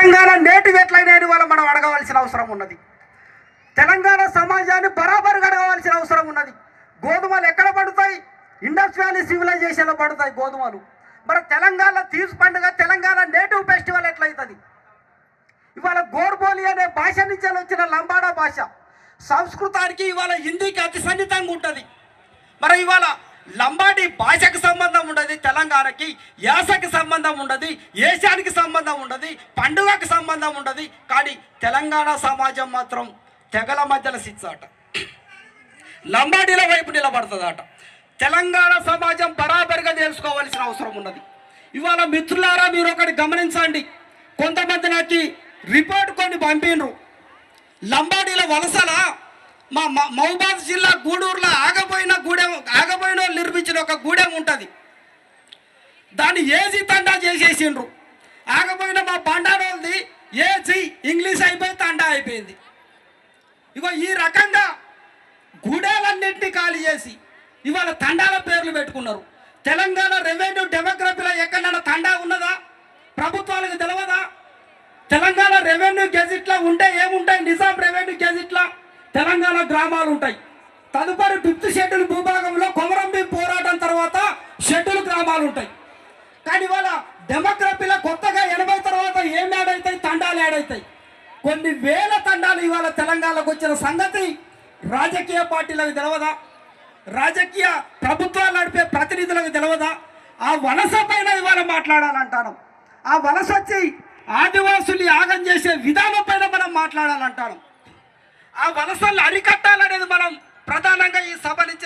Telangana native ఎట్లయినా ఇవాళ మనం అడగవలసిన అవసరం ఉన్నది. తెలంగాణ సమాజాన్ని బరాబరుగా అడగవలసిన అవసరం ఉన్నది. గోధుమలు ఎక్కడ పడతాయి? ఇండస్ వ్యాలీ సివిలైజేషన్లో పడతాయి గోధుమలు. మరి తెలంగాణ తీసు పండుగ, తెలంగాణ నేటివ్ ఫెస్టివల్ ఎట్లయితుంది? ఇవాళ గోర్బోలి అనే భాష నుంచి వచ్చిన లంబాడా భాష సంస్కృతానికి ఇవాళ హిందీకి అతి సన్నిహితంగా ఉంటుంది. మరి ఇవాళ లంబాడి భాషకు సంబంధం ఉండదు, తెలంగాణకి యాసకి సంబంధం ఉండదు, ఏషానికి సంబంధం ఉండదు, పండుగకు సంబంధం ఉండదు. కానీ తెలంగాణ సమాజం మాత్రం తెగల మధ్యలో సిచ్చాట, లంబాడీల వైపు నిలబడుతుందట. తెలంగాణ సమాజం బరాబరిగా తెలుసుకోవాల్సిన అవసరం ఉన్నది. ఇవాళ మిత్రులారా, మీరు ఒకటి గమనించండి. కొంతమంది నాకు రిపోర్ట్ కొన్ని పంపినరు. లంబాడీల వలసల మా మహబూబాద్ జిల్లా గూడూరులో ఆగబోయిన నిర్మించిన ఒక గూడెం ఉంటుంది. దాన్ని ఏజీ తండా చేసేసిండ్రు. ఆగబోయిన మా బండారోల్ది ఏజీ ఇంగ్లీష్ అయిపోయి తండా అయిపోయింది. ఇగో ఈ రకంగా గూడెలన్నింటినీ ఖాళీ చేసి ఇవాళ తండాల పేర్లు పెట్టుకున్నారు. తెలంగాణ రెవెన్యూ డెమోగ్రఫీలో ఎక్కడైనా తండా ఉన్నదా? ప్రభుత్వాలకు తెలియదా? తెలంగాణ రెవెన్యూ గెజిట్లో ఉంటే ఏముంటాయి? నిజాం రెవెన్యూ గెజిట్లో తెలంగాణ గ్రామాలు ఉంటాయి. తదుపరి 5th షెడ్యూల్ భూభాగంలో కొమరంభీం పోరాటం తర్వాత షెడ్యూల్ గ్రామాలు ఉంటాయి. కానీ ఇవాళ డెమోగ్రఫీలో కొత్తగా 80 తర్వాత ఏం యాడ్ అవుతాయి? తండాలు యాడ్ అవుతాయి. కొన్ని వేల తండాలు ఇవాళ తెలంగాణకు వచ్చిన సంగతి రాజకీయ పార్టీలకు తెలియదా? రాజకీయ ప్రభుత్వాలు నడిపే ప్రతినిధులకు తెలియదా? ఆ వలస పైన ఇవాళ మాట్లాడాలంటాను. ఆ వలస వచ్చి ఆదివాసులు యాగం చేసే విధానం పైన మనం మాట్లాడాలంటాను. ఆ వలసలు అరికట్టాలనేది మనం ప్రధానంగా ఈ సభ నుంచి